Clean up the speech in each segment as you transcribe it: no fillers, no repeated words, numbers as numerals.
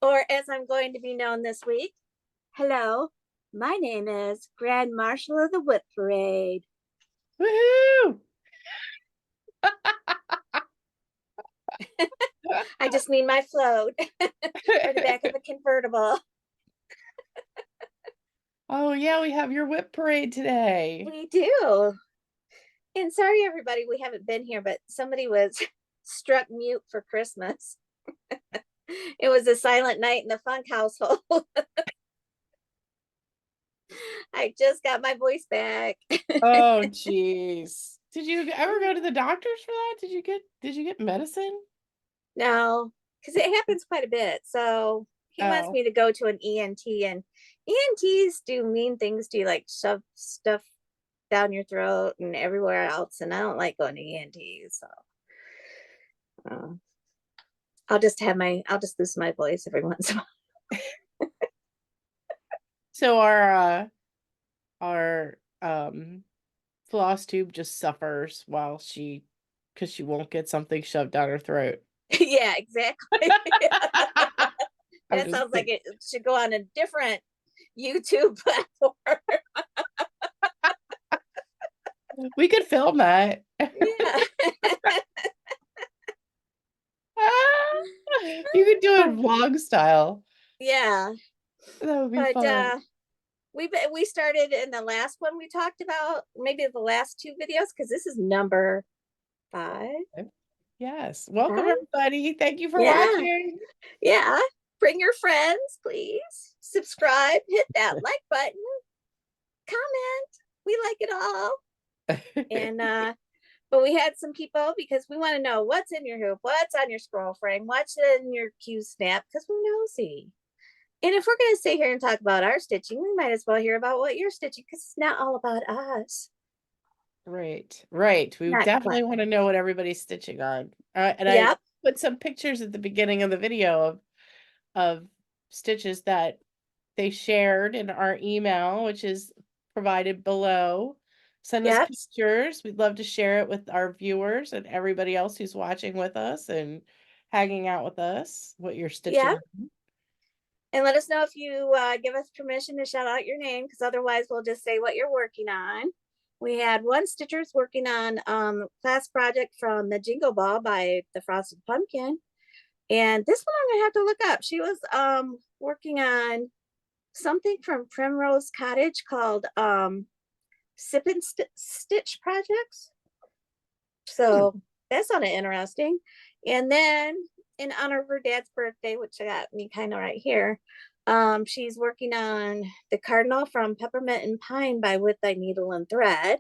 Or as I'm going to be known this week, hello, my name is Grand Marshal of the WIP Parade. Woohoo! I just need my float or the back of a convertible. Oh yeah, we have your whip parade today. We do. And sorry, everybody, we haven't been here, but somebody was struck mute for Christmas. It was a silent night in the Funk household. I just got my voice back. Oh geez. Did you ever go to the doctors for that? Did you get medicine? No, because it happens quite a bit. So he wants Oh. me to go to an ENT, and ENTs do mean things to you, like shove stuff down your throat and everywhere else. And I don't like going to ENTs. So uh, I'll just lose my voice every once in a while. So our floss tube just suffers while because she won't get something shoved down her throat. Yeah, exactly. I'm That just sounds like kidding. it should go on a different YouTube platform. We could film that. Yeah. You could do it vlog style. Yeah. That would be But fun. we started in the last one we talked about, maybe the last two videos, because this is number five. Yes. Welcome, Five? everybody. Thank you for Yeah. watching. Yeah. Bring your friends, please. Subscribe, hit that like button, comment. We like it all. And but we had some people, because we want to know what's in your hoop, what's on your scroll frame, what's in your Q snap, because we're nosy. And if we're going to sit here and talk about our stitching, we might as well hear about what you're stitching, because it's not all about us. Right, right. We Not quite. definitely want to know what everybody's stitching on. And I Yep. put some pictures at the beginning of the video of stitches that they shared in our email, which is provided below. Send us Yep. pictures. We'd love to share it with our viewers and everybody else who's watching with us and hanging out with us, what you're Yep. stitching. And let us know if you give us permission to shout out your name, because otherwise we'll just say what you're working on. We had one stitcher's working on class project from the Jingle Ball by the Frosted Pumpkin. And this one I'm gonna have to look up. She was working on something from Primrose Cottage called Sip and Stitch projects. Hmm. So that's kind of interesting. And then in honor of her dad's birthday, which I got me kind of right here, she's working on the Cardinal from Peppermint and Pine by With Thy Needle and Thread.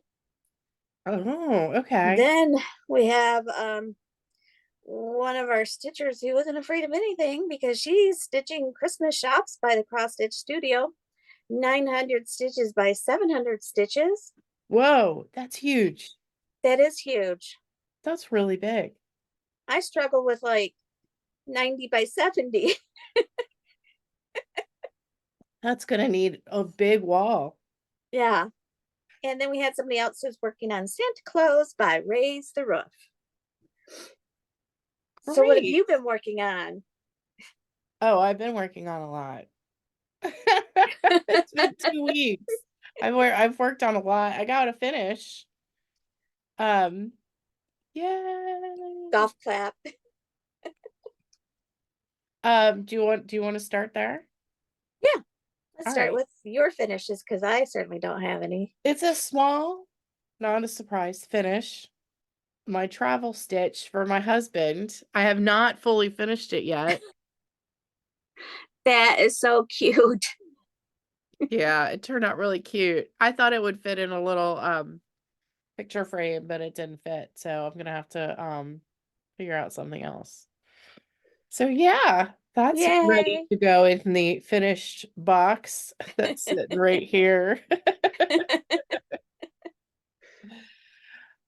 Oh, okay. Then we have one of our stitchers who wasn't afraid of anything, because she's stitching Christmas shops by the Cross Stitch Studio, 900 stitches by 700 stitches. Whoa, that's huge. That is huge. That's really big. I struggle with like 90 by 70. That's gonna need a big wall. Yeah. And then we had somebody else who's working on Santa Claus by Raise the Roof. So what have Great. you been working on? Oh, I've been working on a lot. It's been 2 weeks. I've worked on a lot. I got to finish. Um, yay. Golf clap. Do you want to start there? Yeah. Let's All start right. with your finishes, because I certainly don't have any. It's a small, not a surprise finish. My travel stitch for my husband. I have not fully finished it yet. That is so cute. Yeah, it turned out really cute. I thought it would fit in a little picture frame, but it didn't fit. So I'm gonna have to figure out something else. So yeah, that's ready Yay. to go in the finished box that's sitting right here.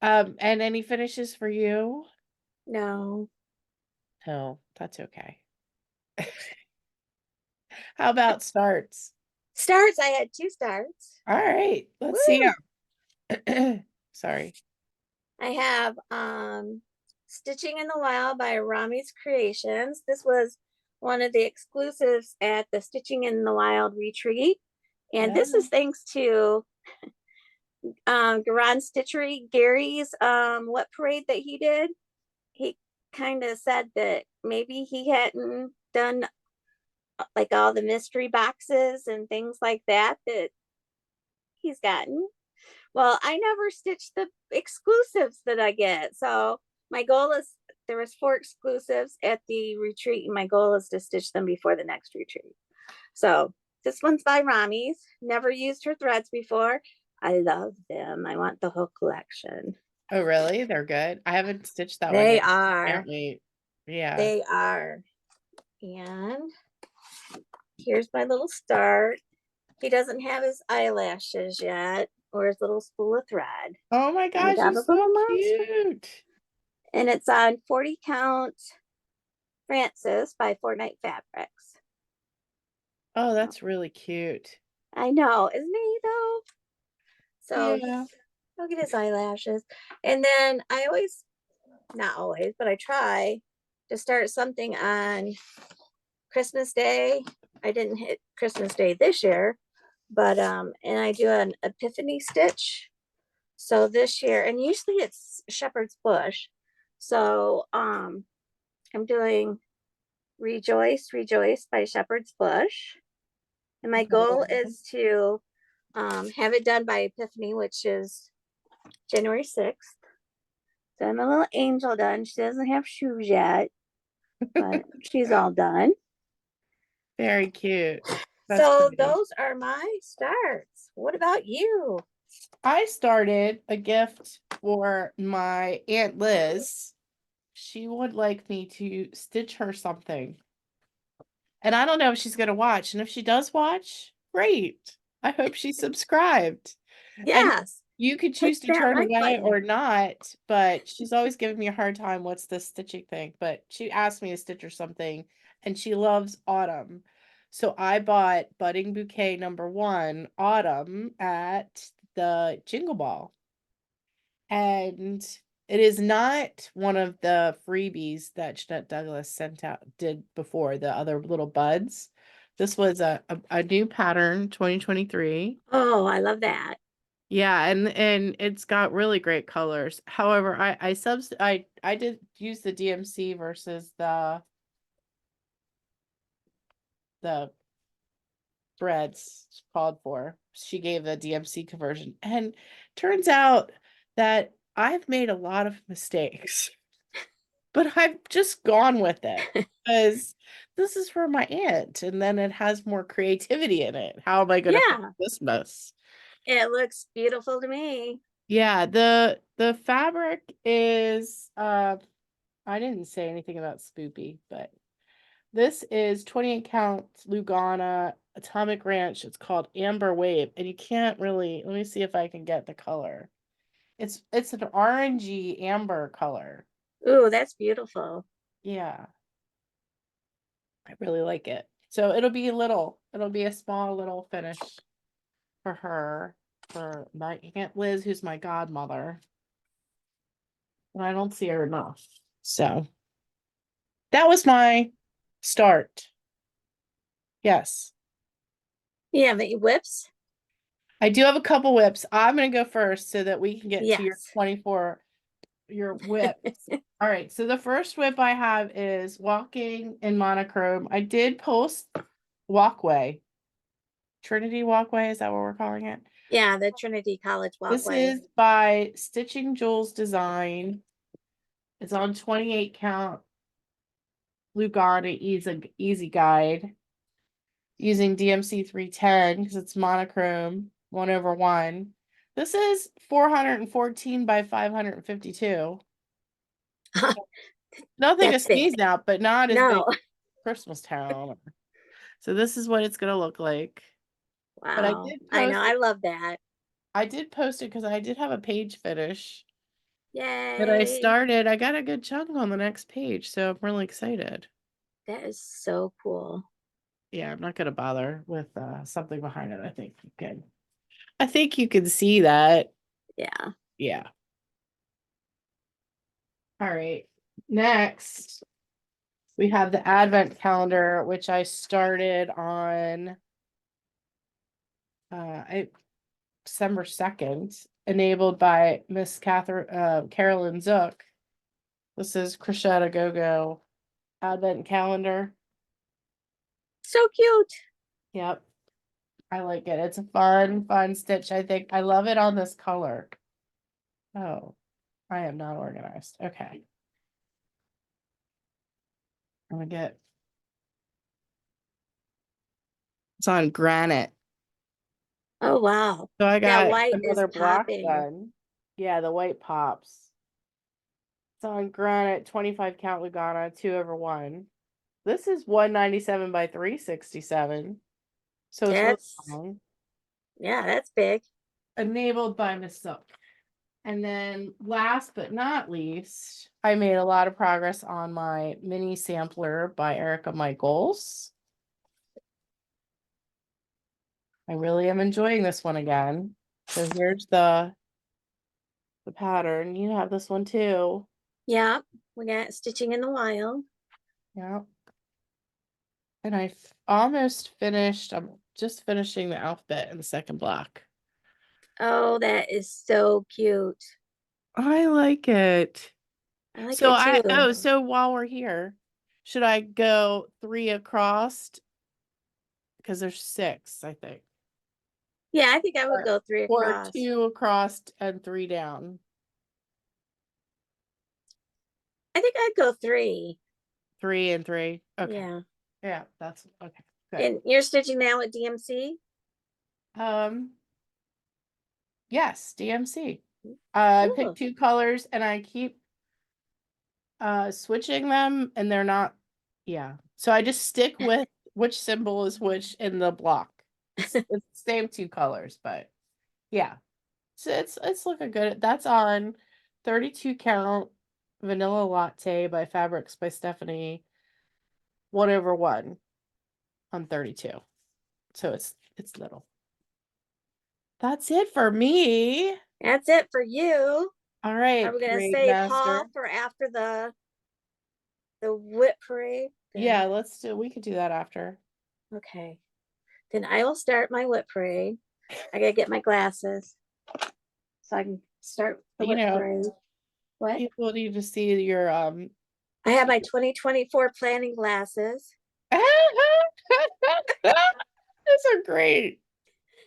And any finishes for you? No. No, that's okay. How about starts? Starts. I had two starts. All right, let's see Woo. 'em. Sorry. I have Stitching in the Wild by Rami's Creations. This was one of the exclusives at the Stitching in the Wild retreat. And Yeah. this is thanks to GaRon Stitchery, Gary's what parade that he did. He kind of said that maybe he hadn't done like all the mystery boxes and things like that he's gotten. Well, I never stitch the exclusives that I get. So my goal is, there was 4 exclusives at the retreat, and my goal is to stitch them before the next retreat. So this one's by Rami's. Never used her threads before. I love them. I want the whole collection. Oh, really? They're good. I haven't stitched that one They yet. are. Can't wait. Yeah. They are. And here's my little start. He doesn't have his eyelashes yet or his little spool of thread. Oh my I gosh, got he's a so little monster. cute. And it's on 40 count Francis by Fortnite Fabrics. Oh, that's really cute. I know, isn't he though? So Yeah. look at his eyelashes. And then I always, not always, but I try to start something on Christmas Day. I didn't hit Christmas Day this year, but and I do an epiphany stitch. So this year, and usually it's shepherd's bush. So I'm doing Rejoice, Rejoice by Shepherd's Bush. And my goal is to have it done by Epiphany, which is January 6th. So I'm a little angel done. She doesn't have shoes yet, but she's all done. Very cute. That's So pretty. those are my starts. What about you? I started a gift for my Aunt Liz. She would like me to stitch her something. And I don't know if she's going to watch. And if she does watch, great. I hope she subscribed. And Yes. you could Hit choose to that turn like away button. or not, but she's always giving me a hard time. What's this stitching thing? But she asked me to stitch her something, and she loves autumn. So I bought Budding Bouquet #1 Autumn at the Jingle Ball. And it is not one of the freebies that Jeanette Douglas did before, the other little buds. This was a new pattern, 2023. Oh, I love that. Yeah, and it's got really great colors. However, I did use the DMC versus the breads called for. She gave the DMC conversion, and turns out that I've made a lot of mistakes, but I've just gone with it because this is for my aunt, and then it has more creativity in it. How am I going to fix Yeah, this mess? it looks beautiful to me. Yeah, the fabric is I didn't say anything about Spoopy, but this is 28 count Lugana Atomic Ranch. It's called Amber Wave, and you can't really, let me see if I can get the color. It's an orangey amber color. Ooh, that's beautiful. Yeah. I really like it. So it'll be a small little finish for her, for my Aunt Liz, who's my godmother. And I don't see her enough. So that was my start. Yes. Yeah, the whips. I do have a couple whips. I'm going to go first so that we can get to your Yes. 24, your whips. All right. So the first whip I have is Walking in Monochrome. I did post Walkway. Trinity Walkway. Is that what we're calling it? Yeah, the Trinity College This walkway. is by Stitching Jules Design. It's on 28 count Lugana easy guide using DMC 310 because it's monochrome 1/1. This is 414 by 552. Nothing to That's big. sneeze at, but not as big No. as Christmas Town. So this is what it's gonna look like. But Wow. I know. I love that. I did post it because I did have a page finish that I Yay. started. I got a good chunk on the next page, so I'm really excited. That is so cool. Yeah, I'm not gonna bother with something behind it. I think you can see that. Yeah. Yeah. All right. Next, We have the advent calendar, which I started on December 2nd, enabled by Miss Carolyn Zook. This is Crochet Go-Go advent calendar. So cute. Yep. I like it. It's a fun stitch. I think I love it on this color. Oh, I am not organized. Okay. I'm gonna get, it's on granite. Oh, wow. So I That got white is another block popping. done. Yeah, the white pops. It's on granite, 25 count Lugana, 2/1. This is 197 by 367. So it's really That's, long. yeah, that's big. Enabled by Miss Silk. And then last but not least, I made a lot of progress on my mini sampler by Erica Michaels. I really am enjoying this one again. So here's the pattern. You have this one too. Yeah, we got Stitching in the Wild. Yeah. And I almost finished. I'm just finishing the alphabet in the second block. Oh, that is so cute. I like it. I like So it too. so while we're here, should I go 3 across? Because there's 6, I think. Yeah, I think I would Or, go 3 or across. 2 across and 3 down. I think I'd go 3. 3 and 3. Okay. Yeah. Yeah, that's okay. Good. And you're stitching now with DMC? Yes, DMC. I Cool. picked 2 colors and I keep switching them and they're not, yeah. So I just stick with which symbol is which in the block. It's the same 2 colors, but yeah. So it's looking good. That's on 32 count Vanilla Latte by Fabrics by Stephanie, 1/1 on 32. So it's little. That's it for me. That's it for you. All Are right, we gonna parade save master. haul for after the WIP parade? Yeah, we could do that after. Okay. Then I will start my WIP parade. I gotta get my glasses so I can start the You WIP know, parade. What? people need to see your I have my 2024 planning glasses. Those are great.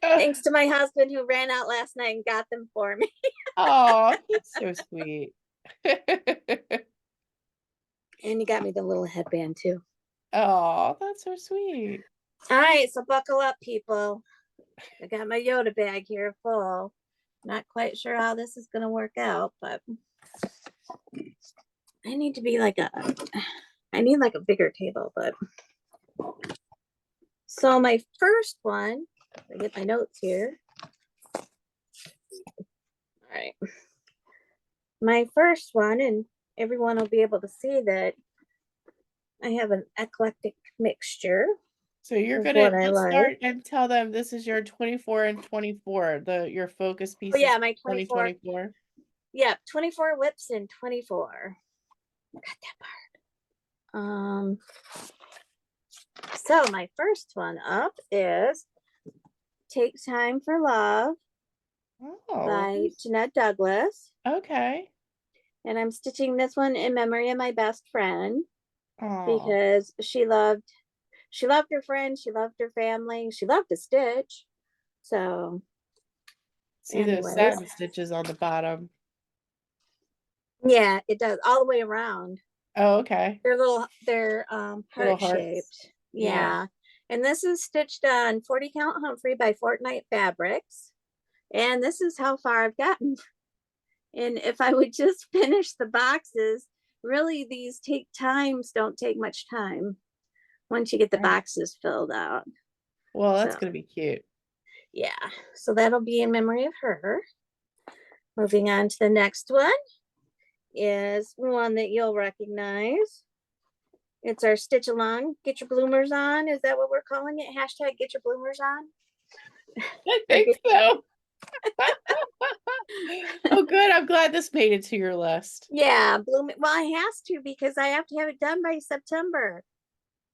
Thanks to my husband who ran out last night and got them for me. Oh, he's so sweet. And he got me the little headband too. Oh, that's so sweet. All right, so buckle up, people. I got my Yoda bag here full. Not quite sure how this is going to work out, but I need to be like I need like a bigger table, but. So my first one, I get my notes here. All right. My first one, and everyone will be able to see that I have an eclectic mixture. So you're gonna let's start and tell them this is your 24 and 24, your focus piece. Oh yeah, my 24. 2024. Yeah, 24 whips and 24. Got that part. So my first one up is Take Time for Love by Jeanette Douglas. Okay. And I'm stitching this one in memory of my best friend. Because she loved her friends, she loved her family, she loved to stitch. So see those satin stitches on the bottom. Yeah, it does all the way around. Oh, okay. They're heart shaped. Yeah. And this is stitched on 40 count Humphrey by Fortnite Fabrics. And this is how far I've gotten. And if I would just finish the boxes, really these don't take much time once you get the boxes filled out. Well, that's gonna be cute. Yeah, so that'll be in memory of her. Moving on to the next one is one that you'll recognize. It's our stitch along, get your bloomers on. Is that what we're calling it? Hashtag get your bloomers on. I think so. Oh, good. I'm glad this made it to your list. Yeah, blooming. Well, I has to because I have to have it done by September.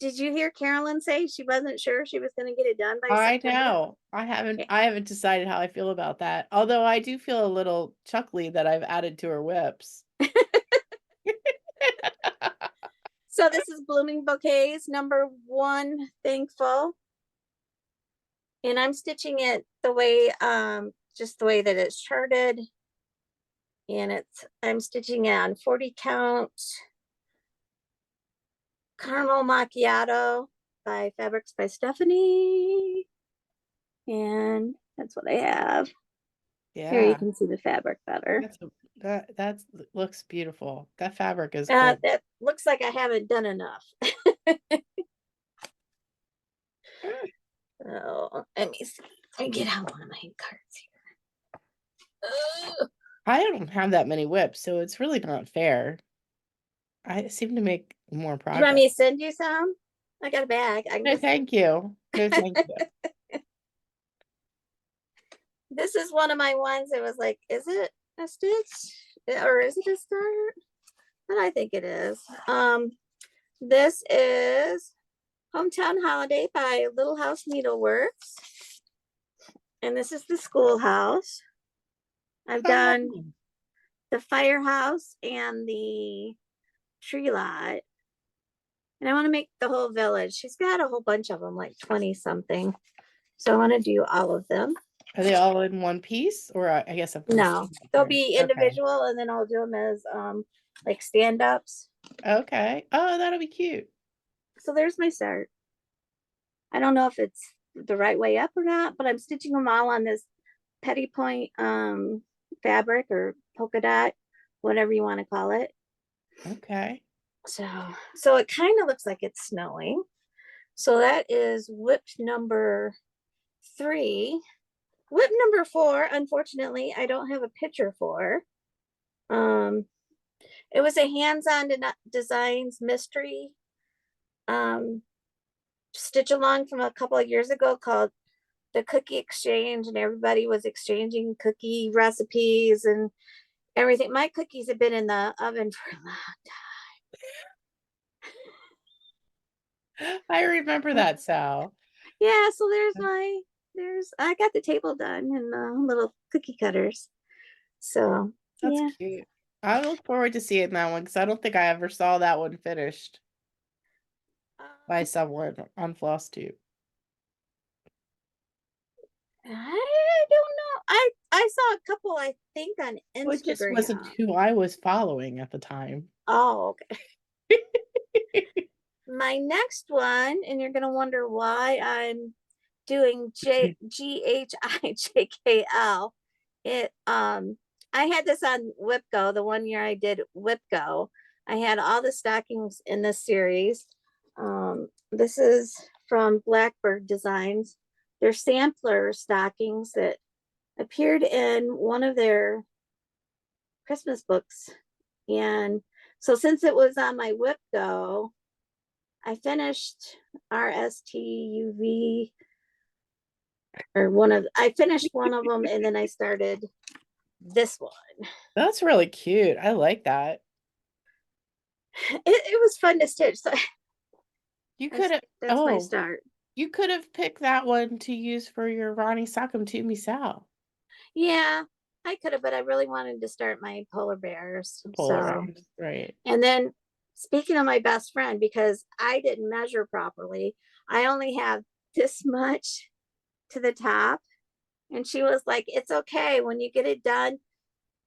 Did you hear Carolyn say she wasn't sure she was going to get it done by I September? know. I haven't decided how I feel about that. Although I do feel a little chuckly that I've added to her whips. So this is Blooming Bouquets #1, Thankful. And I'm stitching it the way, just the way that it's charted. And I'm stitching it on 40 count Caramel Macchiato by Fabrics by Stephanie. And that's what I have. Here you Yeah. can see the fabric better. That looks beautiful. That fabric is cool. That looks like I haven't done enough. Oh, let me see. Let me get out one of my cards here. I don't have that many whips, so it's really not fair. I seem to make more Do you want progress. me to send you some? I got a bag. I can No, just... thank you. No, thank you. This is one of my ones that was like, is it a stitch or is it a start? But I think it is. This is Hometown Holiday by Little House Needleworks. And this is the schoolhouse. I've done the firehouse and the tree lot. And I want to make the whole village. She's got a whole bunch of them, like 20 something. So I want to do all of them. Are they all in one piece, or I guess I'm No, they'll be individual, and then I'll do them as like stand-ups. Okay. Oh, that'll be cute. So there's my start. I don't know if it's the right way up or not, but I'm stitching them all on this petty point fabric or polka dot, whatever you want to call it. Okay. So it kind of looks like it's snowing. So that is WIP #3. WIP #4, unfortunately, I don't have a picture for. It was a hands-on designs mystery stitch along from a couple of years ago called the Cookie Exchange, and everybody was exchanging cookie recipes and everything. My cookies have been in the oven for a long time. I remember that, Sal. Yeah, so I got the table done and the little cookie cutters. So that's yeah. Cute. I look forward to seeing that one because I don't think I ever saw that one finished by someone on FlossTube. I don't know. I saw a couple, I think, on Instagram. Well, it just wasn't who I was following at the time. Oh, okay. My next one, and you're gonna wonder why I'm doing GHIJKL. I had this on WIPGO. The one year I did WIPGO, I had all the stockings in this series. This is from Blackbird Designs. They're sampler stockings that appeared in one of their Christmas books. And so since it was on my WIPGO, I finished RSTUV, or I finished one of them, and then I started this one. That's really cute. I like that. It was fun to stitch. So you could have. That's my start. You could have picked that one to use for your Ronnie Sock'em to Me Sal. Yeah, I could have, but I really wanted to start my polar bears. Right. And then speaking of my best friend, because I didn't measure properly, I only have this much to the top. And she was like, it's okay. When you get it done,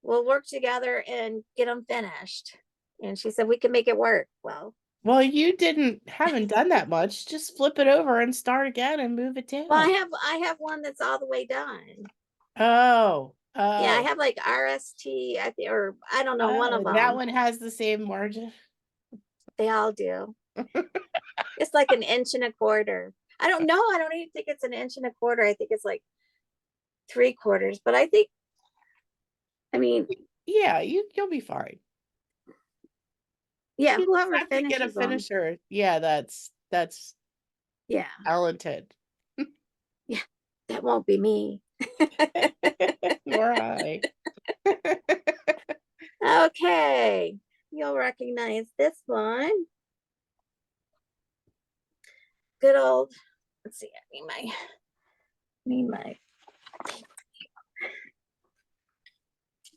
we'll work together and get them finished. And she said, we can make it work. Well, you haven't done that much. Just flip it over and start again and move it down. Well, I have one that's all the way done. Oh. Yeah, I have like RST, or I don't know, one of them. That one has the same margin. They all do. It's like 1.25 inches. I don't know. I don't even think it's 1.25 inches. I think it's like 3/4. But I mean, yeah, you'll be fine. Yeah, whoever have to get a finisher. Yeah, that's yeah, talented. yeah, that won't be me. Nor I. Okay, you'll recognize this one. Good old, let's see, I need my,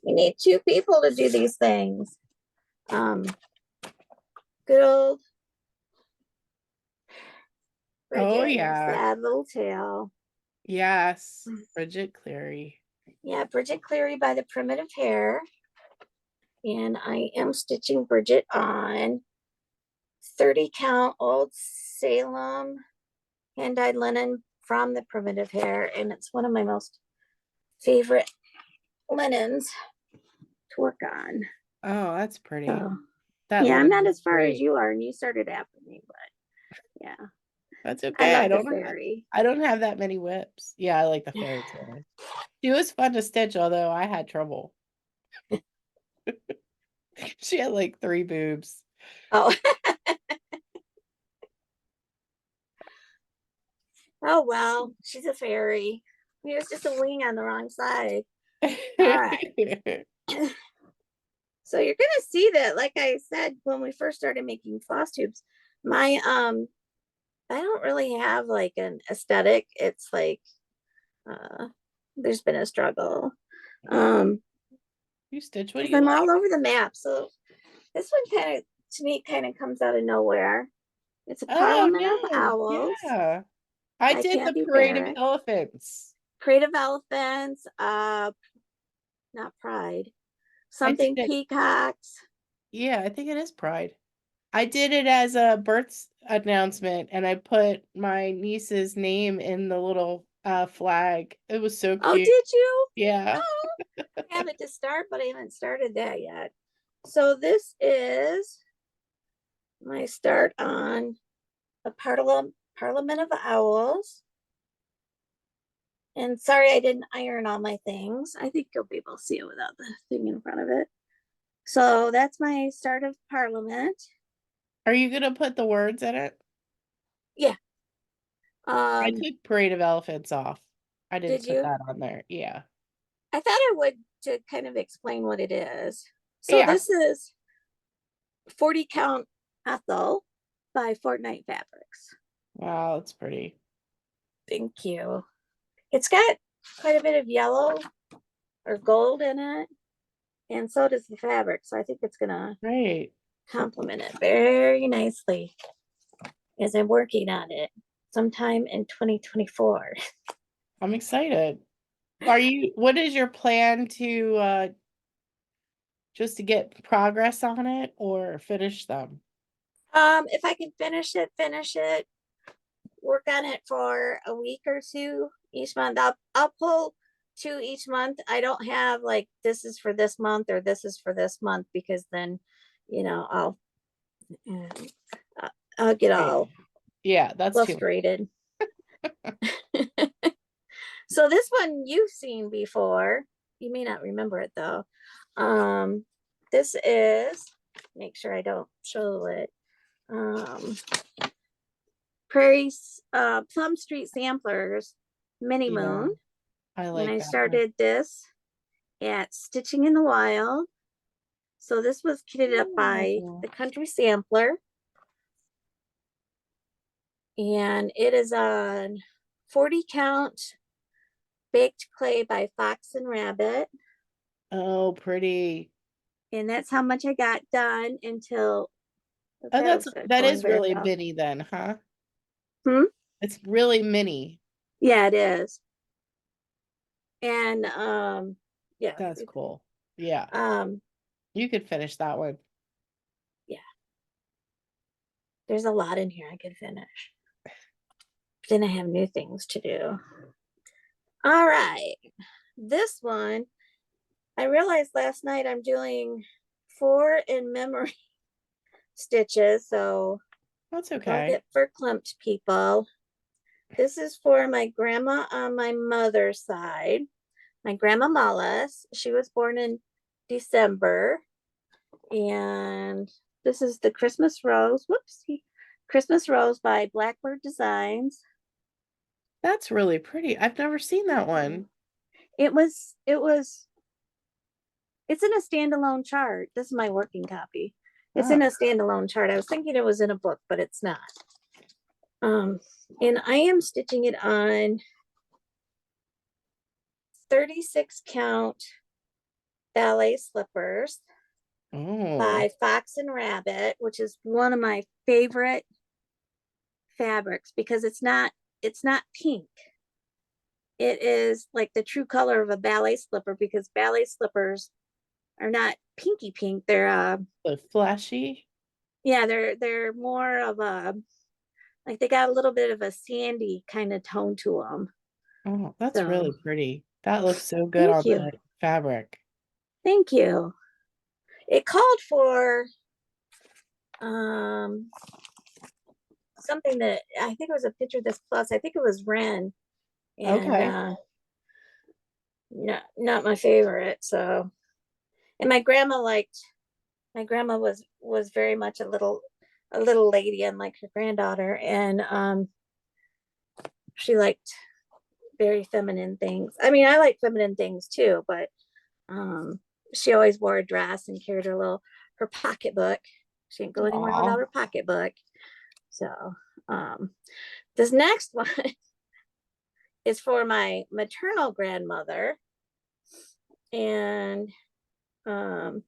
we need two people to do these things. Good old Bridget, Oh, and her yeah. sad little tail. Yes. Bridget Cleary. Yeah, Bridget Cleary by the Primitive Hair. And I am stitching Bridget on 30 count old Salem hand-dyed linen from the Primitive Hair. And it's one of my most favorite linens to work on. Oh, that's pretty. So, That yeah, I'm linen not is as far great. as you are, and you started after me, but yeah. That's I okay. love the fairy. I don't have that many whips. Yeah, I like the fairy too. She was fun to stitch, although I had trouble. She had like 3 boobs. Oh. Oh, well, she's a fairy. It was just a wing on the wrong side. All right. So you're gonna see that, like I said, when we first started making floss tubes, my I don't really have like an aesthetic. It's like there's been a struggle. You stitch what Because you I'm like. all over the map. So this one kind of, to me, kind of comes out of nowhere. It's a Oh Parliament of no. Owls Yeah. I by did the Candy Parade of Barrett. Elephants. Creative Elephants, not Pride. I did Something it. Peacocks. Yeah, I think it is Pride. I did it as a birth announcement and I put my niece's name in the little flag. It was so Oh, cute. did you? Yeah. Oh, I have it to start, but I haven't started that yet. So this is my start on a Parliament of Owls. And sorry I didn't iron all my things. I think you'll be able to see it without the thing in front of it. So that's my start of Parliament. Are you gonna put the words in it? Yeah. I took Parade of Elephants off. I didn't Did put you? that on there. Yeah. I thought I would, to kind of explain what it is. So Yeah. this is 40 count Ethel by Fortnite Fabrics. Wow, that's pretty. Thank you. It's got quite a bit of yellow or gold in it, and so does the fabric. So I think it's gonna Great. complement it very nicely as I'm working on it sometime in 2024. I'm excited. What is your plan to just to get progress on it or finish them? If I can finish it, work on it for a week or two each month. I'll pull 2 each month. I don't have like this is for this month or this is for this month, because then I'll get Right. all Yeah, that's too much. frustrated. So this one you've seen before. You may not remember it though. This is, make sure I don't show it. Plum Street Samplers Mini Yeah, Moon. I And like I that one. started this at Stitching in the Wild. So this was kitted up by Ooh. the Country Sampler. And it is on 40 count baked clay by Fox and Rabbit. Oh, pretty. And that's how much I got done until Oh, that going is very really well. mini then, huh? Hmm? It's really mini. Yeah, it is. And yeah. That's cool. Yeah, Um, you could finish that one. yeah. There's a lot in here I could finish. But then I have new things to do. All right. This one, I realized last night I'm doing 4 in memory stitches, so That's don't okay. get verklempt, people. This is for my grandma on my mother's side. My grandma Mollis. She was born in December. And this is the Christmas Rose. Whoopsie. Christmas Rose by Blackbird Designs. That's really pretty. I've never seen that one. it's in a standalone chart. This is my working copy. It's Oh, in a standalone chart. I was thinking it was in a book, but it's not. And I am stitching it on 36 count ballet slippers oh, by Fox and Rabbit, which is one of my favorite fabrics because it's not pink. It is like the true color of a ballet slipper because ballet slippers are not pinky pink. They're the flashy. yeah, they're more of a, like they got a little bit of a sandy kind of tone to them. Oh, that's So really pretty. That looks so good thank on you. the fabric. Thank you. It called for um something that I think it was a picture of this plus. I think it was Ren, and Okay. not my favorite. So, and my grandma was very much a little lady, unlike her granddaughter, and she liked very feminine things. I mean, I like feminine things too, but um she always wore a dress and carried her pocketbook. She didn't go anywhere Aw. without her pocketbook. So um this next one is for my maternal grandmother, and um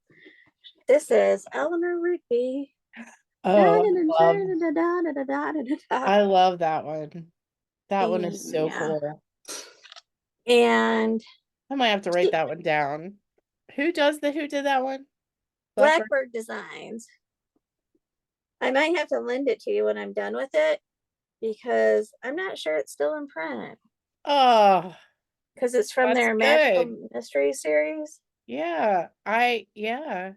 this is Eleanor Rigby. Oh, I love that one. That one is And so yeah, cool. and I might have to write that one down. Who did that one? Blackbird? Blackbird Designs. I might have to lend it to you when I'm done with it because I'm not sure it's still in print Oh, because it's from that's their good. Magical Mystery series. Yeah, yeah,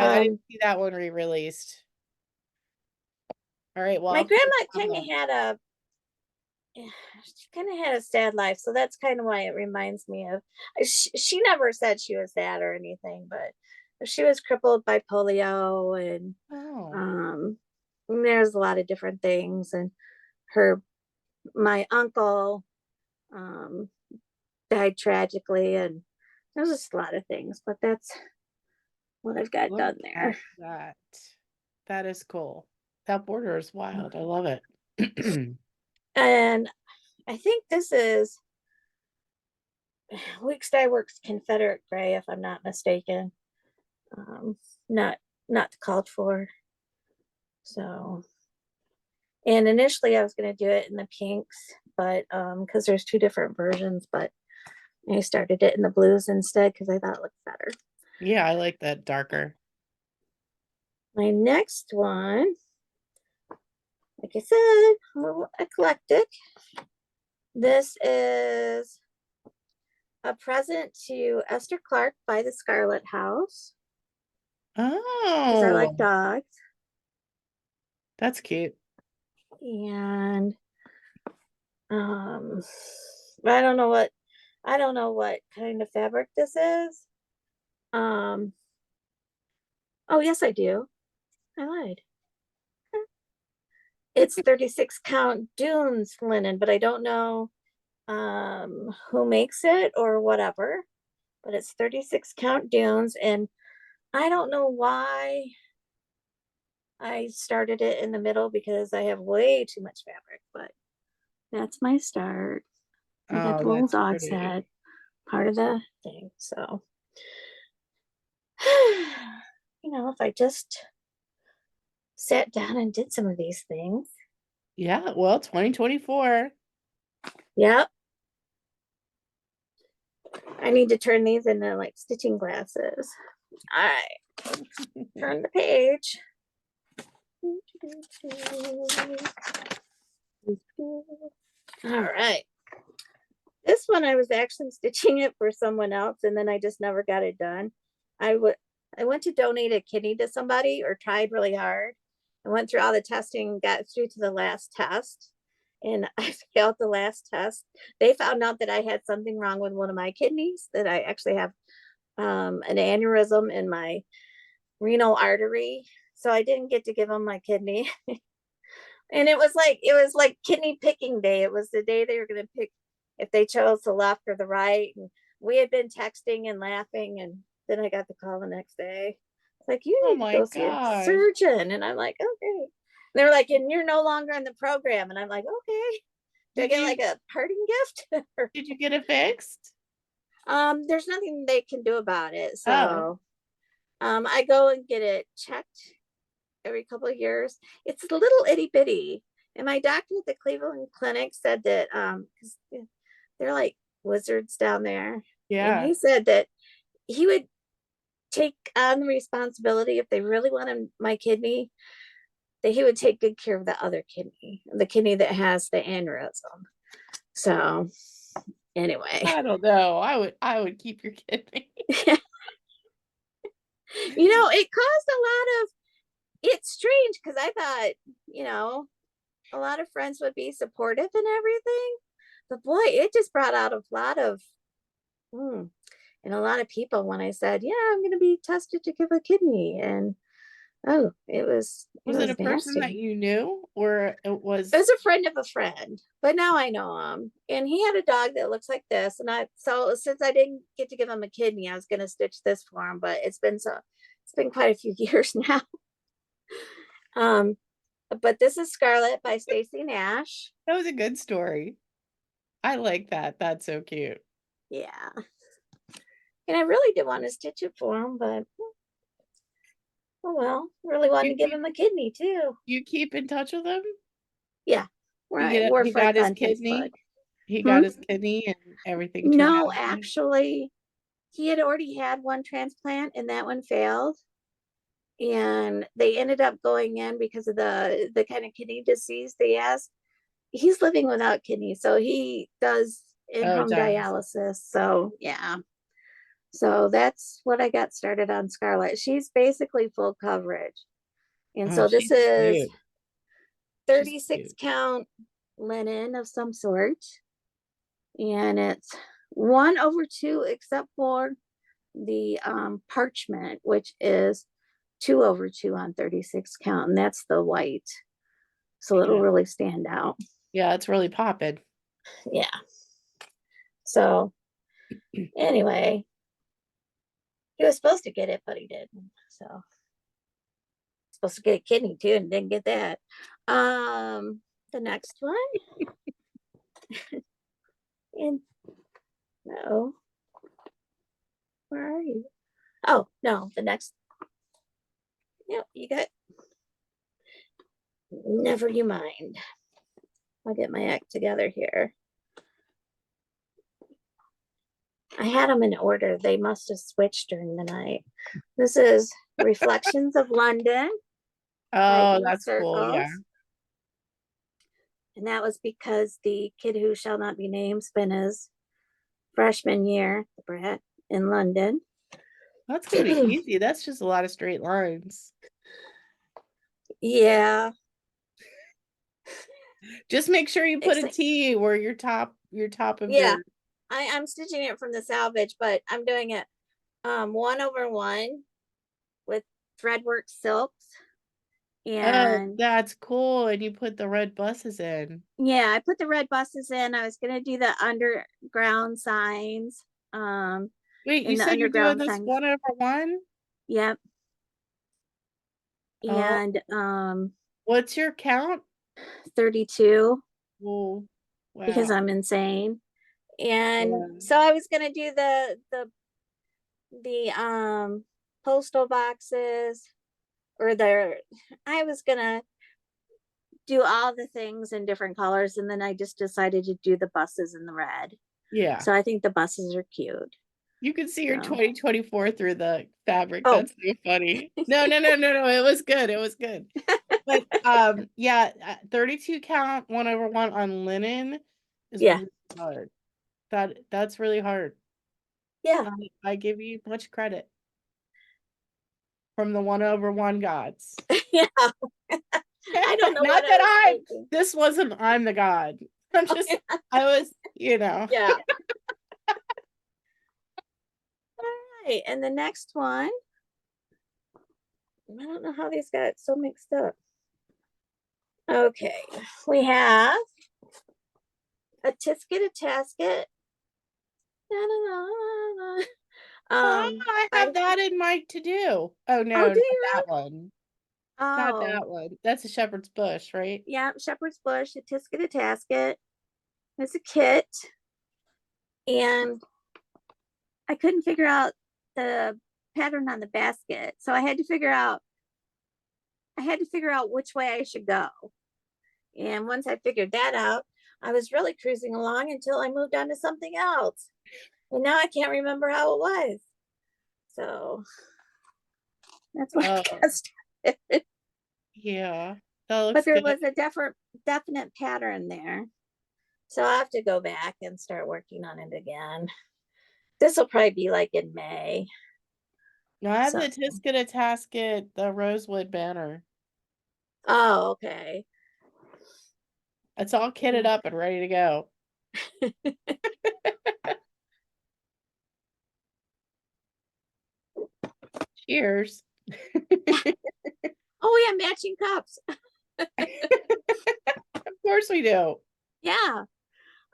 I didn't Um, see that one re-released. All right, well, my I'll keep grandma that one. kind of had a sad life, so that's kind of why it reminds me of. She never said she was sad or anything, but she was crippled by polio, and Oh, um, there's a lot of different things, and her my uncle um died tragically, and there's just a lot of things, but that's what I've got look done at there. that. That is cool. That border is wild. I love it. And I think this is Weeks Dye Works Confederate Gray, if I'm not mistaken. Um, not called for. So, and initially I was going to do it in the pinks, but because there's two different versions, but I started it in the blues instead because I thought it looked better. Yeah, I like that darker. My next one, like I said, a little eclectic. This is a present to Esther Clark by the Scarlet House because I like Oh, dogs. that's cute. And um I don't know what kind of fabric this is. Um oh yes I do. I lied. It's 36 count Dunes linen, but I don't know who makes it or whatever. But it's 36 count Dunes, and I don't know why I started it in the middle because I have way too much fabric, but that's my start. I got Oh, the little that's dog's pretty. head, part of the thing. So, if I just sat down and did some of these things. Yeah, well, 2024. Yep. I need to turn these into like stitching glasses. All right. Turn the page. All right. This one I was actually stitching it for someone else, and then I just never got it done. I went to donate a kidney to somebody, or tried really hard. I went through all the testing, got through to the last test, and I failed the last test. They found out that I had something wrong with one of my kidneys, that I actually have an aneurysm in my renal artery. So I didn't get to give them my kidney. And it was like kidney picking day. It was the day they were going to pick if they chose the left or the right. And we had been texting and laughing, and then I got the call the next day. It's like, you Oh need to my go see a gosh. surgeon. And I'm like, okay. And they're like, and you're no longer in the program. And I'm like, okay. Do I Did get you like a parting gift? did you get it fixed? There's nothing they can do about it. Oh, So I go and get it checked every couple of years. It's a little itty bitty. And my doctor at the Cleveland Clinic said that because they're like wizards down there. And yeah. he said that he would take on the responsibility if they really wanted my kidney, that he would take good care of the other kidney, the kidney that has the aneurysm. So anyway, I don't know. I would keep your kidney. it caused a lot of, it's strange because I thought, a lot of friends would be supportive and everything. But boy, it just brought out a lot of, and a lot of people when I said, yeah, I'm going to be tested to give a kidney. And oh, it was Was it a person that nasty. you knew, or it was? It was a friend of a friend, but now I know him. And he had a dog that looks like this. And so since I didn't get to give him a kidney, I was going to stitch this for him, but it's been quite a few years now. But this is Scarlet by Stacy Nash. That was a good story. I like that. That's so cute. Yeah. And I really did want to stitch it for him, but oh well, really wanted to give him a kidney too. You keep in touch with him? Yeah. We're He got friends his on kidney. Facebook. He Hmm? got his kidney and everything turned No, out okay? actually, he had already had one transplant and that one failed. And they ended up going in because of the kind of kidney disease they has. He's living without kidneys, so he does Oh, in-home dialysis. dialysis. So yeah. So that's what I got started on Scarlet. She's basically full coverage. And Oh, so this she's is cute. She's 36 cute. count linen of some sort. And it's 1/2 except for the parchment, which is 2/2 on 36 count. And that's the white. So it'll Yeah. really stand out. Yeah, it's really popping. Yeah. So anyway, he was supposed to get it, but he didn't. So supposed to get a kidney too and didn't get that. The next one. And no. Where are you? Oh, no, the next. No, you got. Never you mind. I'll get my act together here. I had them in order. They must have switched during the night. This is Reflections of London by Oh, Ink that's cool. Yeah. Circles. And that was because the kid who shall not be named spent his freshman year, Brett, in London. That's gonna be easy. That's just a lot of straight lines. Yeah. Just make sure you put a Except, T where your top of yeah. your I'm stitching it from the salvage, but I'm doing it 1/1 with threadwork silks. Oh, And that's cool. And you put the red buses in. yeah, I put the red buses in. I was gonna do the underground signs. Wait, you In the said you're doing underground this signs. 1/1? Yep. Oh, And what's your count? 32 Oh, because wow. I'm insane. And Yeah. so I was gonna do the postal boxes or I was gonna do all the things in different colors, and then I just decided to do the buses in the red. Yeah. So I think the buses are cute. You can see your So 2024 through the fabric. oh That's so funny. No, no, no, no, no. It was good. It was good. But yeah, 32 count 1/1 on linen is yeah. really hard. That's really hard. Yeah. I give you much credit from the 1/1 gods. Yeah. I don't know Not what I was that thinking. this wasn't I'm the god. I'm just I was, Yeah. All right. And the next one, I don't know how these got so mixed up. Okay. We have a tisket, a tasket. Na, na, na, na, na. Oh, I have I'm, that in my to-do. Oh, no, oh, not do you really? that one. Not Oh, that one. That's a shepherd's bush, right? yeah, shepherd's bush, a tisket, a tasket. It's a kit. And I couldn't figure out the pattern on the basket. So I had to figure out which way I should go. And once I figured that out, I was really cruising along until I moved on to something else. And now I can't remember how it was. So that's what I Oh, guessed. yeah. That But looks there good. was a definite pattern there. So I have to go back and start working on it again. This will probably be like in May. No, I have So, the tisket, a tasket, the rosewood banner. oh, okay. It's all kitted up and ready to go. Cheers. Oh, we have matching cups. Of course we do. Yeah.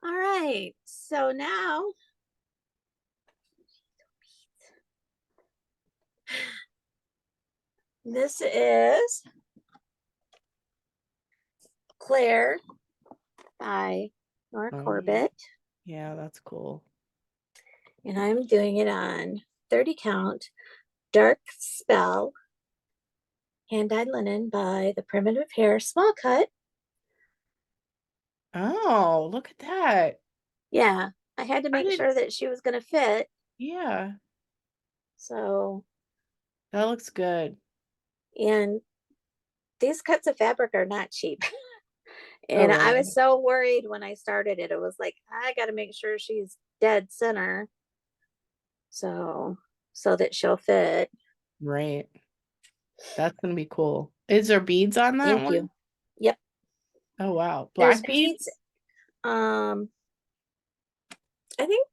All right. So now this is Claire by Nora Oh, Corbett. yeah, that's cool. And I'm doing it on 30 count dark spell hand-dyed linen by the Primitive Hair small cut. Oh, look at that. Yeah, I had to I make didn't, sure that she was going to fit. yeah, So, that looks good. and these cuts of fabric are not cheap. Oh, And I was really? so worried when I started it. It was like, I got to make sure she's dead center. So that she'll fit. Right. That's gonna be cool. Is there beads on that Thank one? you. Yep. Oh, wow. There's Black beads. beads? I think,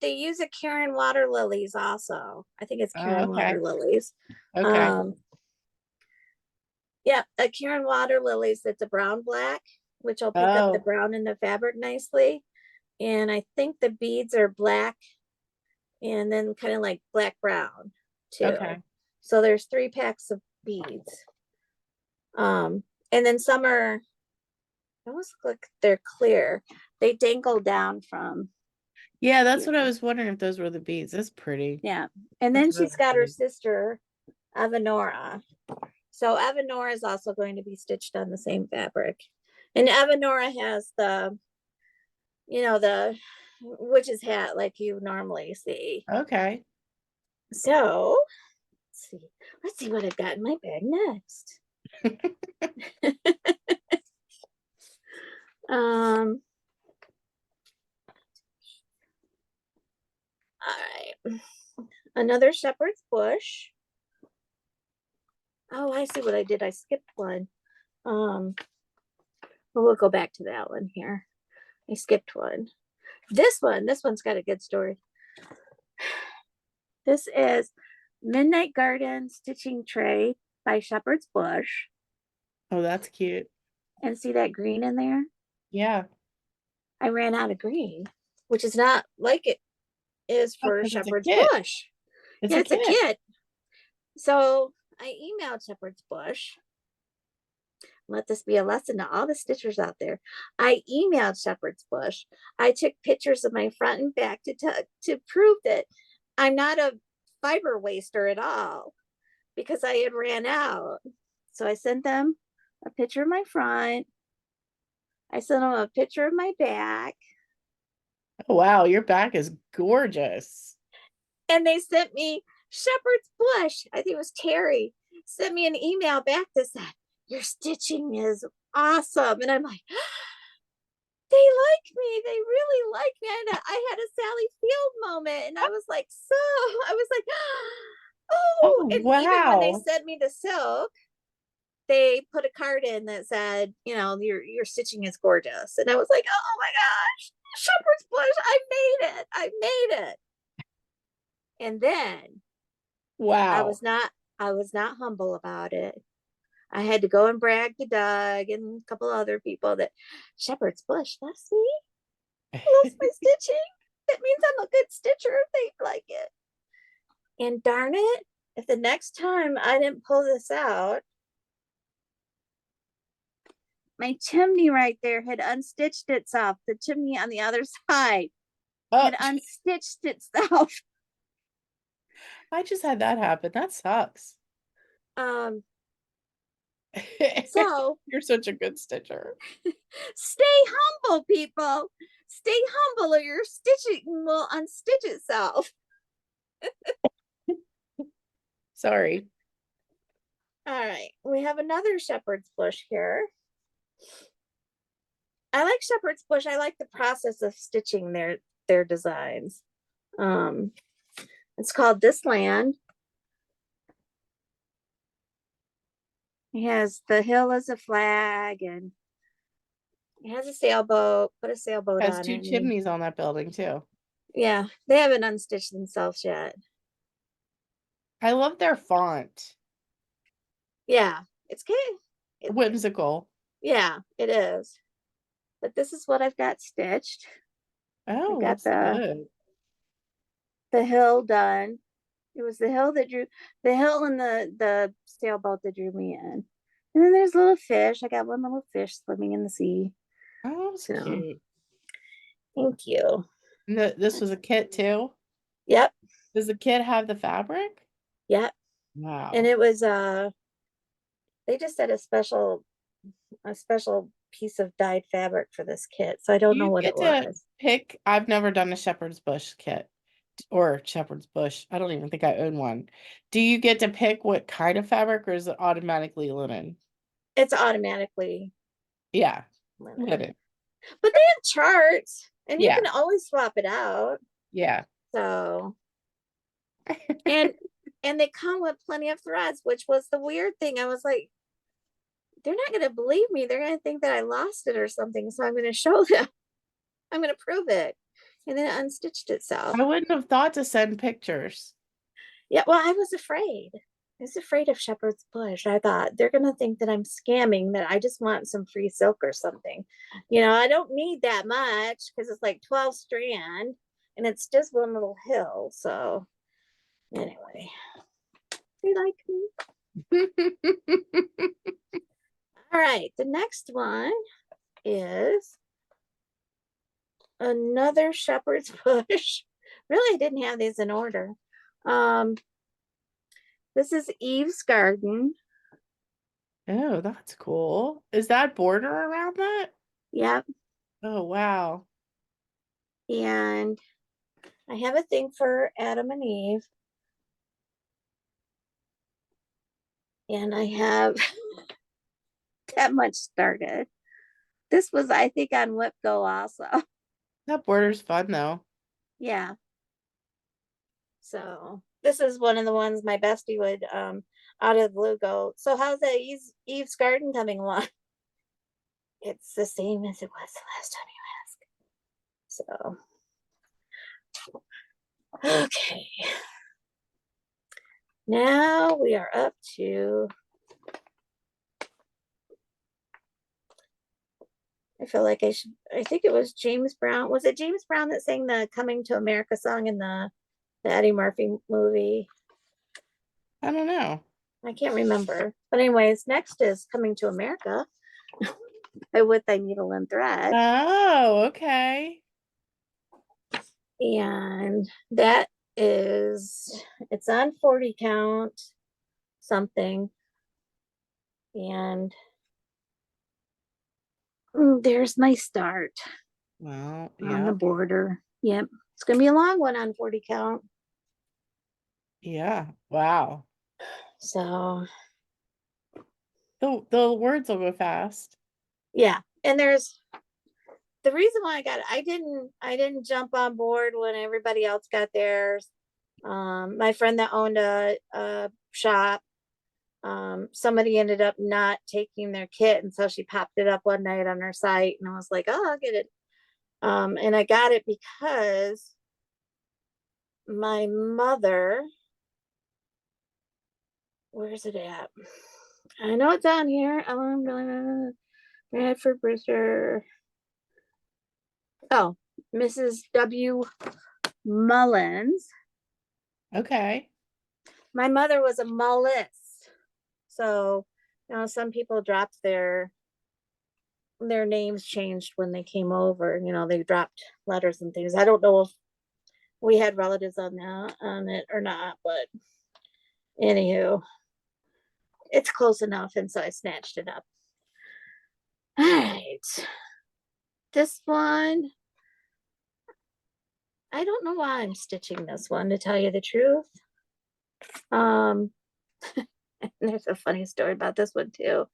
they use a Karen water lilies also. I think it's Oh, Karen okay. water lilies. Okay. Um, yeah, a Karen water lilies that's a brown black, which will pick up the Oh, brown in the fabric nicely. And I think the beads are black and then kind of like black brown too. okay. So there's 3 packs of beads. And then some are almost like they're clear. They dangle down from Yeah, that's here. what I was wondering if those were the beads. That's pretty. Yeah. And That's then she's really got her pretty. sister, Avenora. So Avenora is also going to be stitched on the same fabric. And Avenora has the witch's hat like you normally see. Okay. So let's see what I've got in my bag next. Um, all right. Another shepherd's bush. Oh, I see what I did. I skipped one. Well, we'll go back to that one here. I skipped one. This one's got a good story. This is Midnight Garden Stitching Tray by Shepherd's Bush. Oh, that's cute. And see that green in there? Yeah. I ran out of green, which is not like it is Oh, for because it's a Shepherd's kit. Bush. It's Yeah, a it's a kit. kit. So I emailed Shepherd's Bush. Let this be a lesson to all the stitchers out there. I emailed Shepherd's Bush. I took pictures of my front and back to prove that I'm not a fiber waster at all because I had ran out. So I sent them a picture of my front. I sent them a picture of my back. Oh, wow, your back is gorgeous. And they sent me Shepherd's Bush. I think it was Terry. Sent me an email back that said, your stitching is awesome. And I'm like, they like me. They really like me. And I had a Sally Field moment. And I was like, Oh, oh. And even when they wow. sent me the silk, they put a card in that said, your stitching is gorgeous. And I was like, oh my gosh, Shepherd's Bush, I made it. And then I Wow. was not humble about it. I had to go and brag to Doug and a couple other people that Shepherd's Bush, that's me. Loves my stitching. That means I'm a good stitcher if they like it. And darn it, if the next time I didn't pull this out, my chimney right there had unstitched itself. The chimney on the other side Oh, had unstitched itself. I just had that happen. That sucks. So You're such a good stitcher. stay humble, people. Stay humble or your stitching will unstitch itself. Sorry. All right, we have another shepherd's bush here. I like shepherd's bush. I like the process of stitching their designs. It's called This Land. It has the hill as a flag, and it has a sailboat. Put a sailboat Has on two it. chimneys on that building too. Yeah, they haven't unstitched themselves yet. I love their font. Yeah, it's good. Whimsical. Yeah, it is. But this is what I've got stitched. I Oh, got looks good. the hill done. It was the hill that drew the hill and the sailboat that drew me in. And then there's little fish. I got one little fish swimming in the sea. Oh, it's So cute. thank you. And this was a kit too? Yep. Does the kit have the fabric? Yep. And Wow. it was they just had a special piece of dyed fabric for this kit. So I don't know You what it get to was. pick. I've never done a shepherd's bush kit or shepherd's bush. I don't even think I own one. Do you get to pick what kind of fabric or is it automatically linen? It's automatically Yeah, linen. linen. But they have charts and you Yeah, can always swap it out. yeah. So and they come with plenty of threads, which was the weird thing. I was like, they're not going to believe me. They're going to think that I lost it or something. So I'm going to show them. I'm going to prove it. And then it unstitched itself. I wouldn't have thought to send pictures. Yeah, well, I was afraid. I was afraid of shepherd's bush. I thought they're going to think that I'm scamming, that I just want some free silk or something. You know, I don't need that much because it's like 12 strand and it's just one little hill. So anyway, they like me. All right, the next one is another shepherd's bush. Really, I didn't have these in order. This is Eve's Garden. Oh, that's cool. Is that border around that? Yep. Oh, wow. And I have a thing for Adam and Eve. And I have that much started. This was, I think, on WIPGO also. That border's fun though. Yeah. So this is one of the ones my bestie would out of the blue go, so how's that Eve's Garden coming along? It's the same as it was the last time you asked. So okay. Now we are up to, I feel like I think it was James Brown. Was it James Brown that sang the Coming to America song in the Eddie Murphy movie? I don't know. I can't remember. But anyways, next is Coming to America with Thy Needle and Thread. Oh, okay. And that is, it's on 40 count something. And there's my start Well, on the yeah. border. Yep. It's going to be a long one on 40 count. Yeah. Wow. So The words will go fast. yeah. And there's the reason why I got it. I didn't jump on board when everybody else got theirs. My friend that owned a shop, somebody ended up not taking their kit, and so she popped it up one night on her site, and I was like, oh, I'll get it. And I got it because my mother, where's it at? I know it's on here. Bradford Brewster. Oh, Mrs. W. Mullins. Okay. My mother was a Mullis. So, some people dropped their names changed when they came over. They dropped letters and things. I don't know if we had relatives on it or not, but anywho, it's close enough, and so I snatched it up. All right. This one, I don't know why I'm stitching this one, to tell you the truth. There's a funny story about this one too.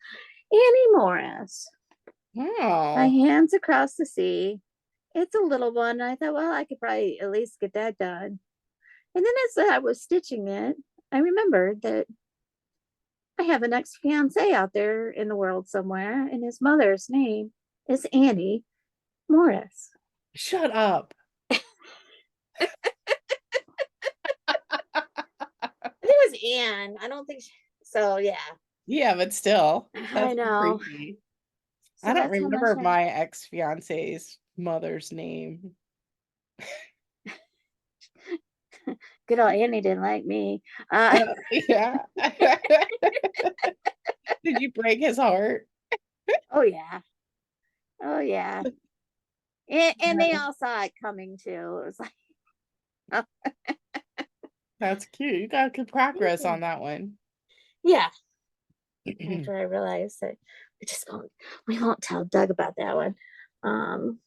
Annie Morris. My Oh, hands across the sea. It's a little one. I thought, well, I could probably at least get that done. And then as I was stitching it, I remembered that I have an ex-fiance out there in the world somewhere, and his mother's name is Annie Morris. shut up. I think it was Anne. I don't think so. Yeah, Yeah, but still, I that's know. creepy. I So don't that's how much remember my ex-fiance's mother's name. good old Annie didn't like me. Yeah. Did you break his heart? Oh yeah, oh yeah. And they No. all saw it coming too. It was like, That's cute. You got good progress on that one. yeah. After I realized that we won't tell Doug about that one. All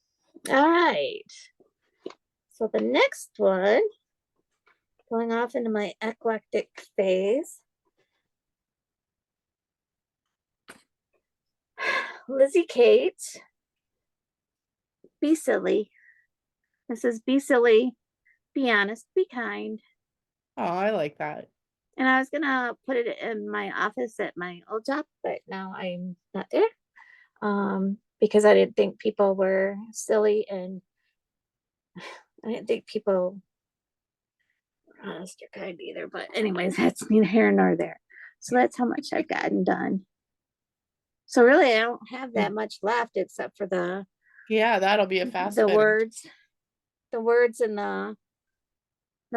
right. So the next one, going off into my eclectic phase. Lizzie Kate, be silly. This is be silly, be honest, be kind. Oh, I like that. And I was gonna put it in my office at my old job, but now I'm not there. Because I didn't think people were silly, and I didn't think people were honest or kind either. But anyways, that's neither here nor there. So that's how much I've gotten done. So really, I don't have that much left except for Yeah, that'll be a fast the finish. words, the words, and the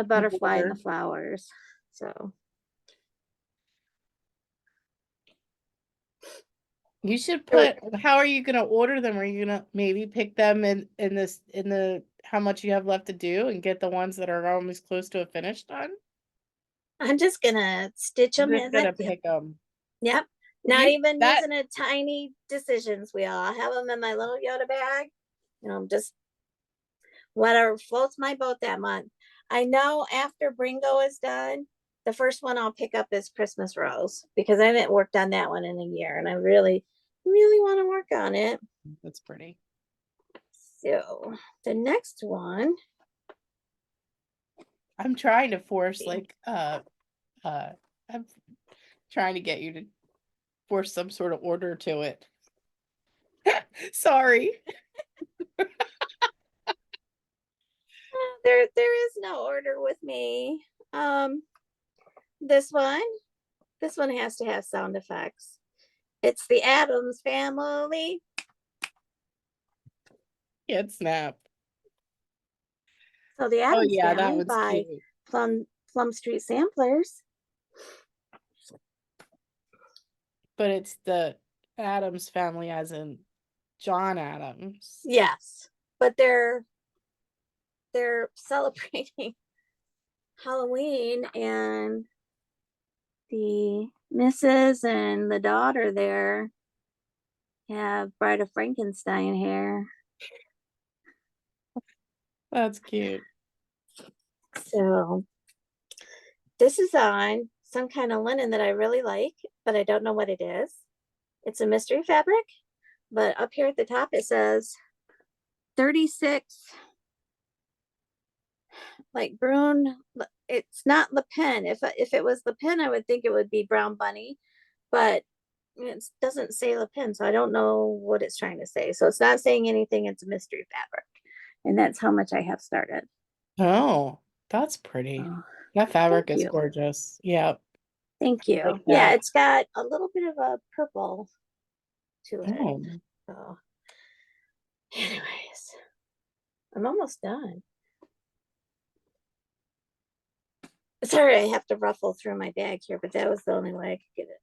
butterfly and the Border. flowers. So You should put, how are you gonna order them? Are you gonna maybe pick them in the how much you have left to do and get the ones that are almost close to a finish done? I'm just gonna stitch You're them just as I gonna yep. pick them. Yep. Not You even that using a tiny decisions wheel. I have them in my little Yoda bag. Just whatever floats my boat that month. I know after BRRINGO is done, the first one I'll pick up is Christmas Rose, because I haven't worked on that one in a year, and I really, really want to work on it. That's pretty. So the next one, I'm trying to force I'm trying to get you to force some sort of order to it. Sorry. there is no order with me. This one, has to have sound effects. It's the Addams Family. Can't snap. So the Oh Addams yeah, that Family one's by cute. Plum Street Samplers. But it's the Adams family as in John Adams. Yes, but they're celebrating Halloween, and the missus and the daughter there have Bride of Frankenstein hair. That's cute. So this is on some kind of linen that I really like, but I don't know what it is. It's a mystery fabric, but up here at the top it says 36 like Brune. It's not Le Pen. If it was Le Pen, I would think it would be Brown Bunny, but it doesn't say Le Pen, so I don't know what it's trying to say. So it's not saying anything. It's a mystery fabric, and that's how much I have started. Oh, that's pretty. Oh, That fabric thank is you. gorgeous. Yep. Thank you. Like Yeah, that. it's got a little bit of a purple to it. Oh. So, anyways, I'm almost done. Sorry, I have to ruffle through my bag here, but that was the only way I could get it.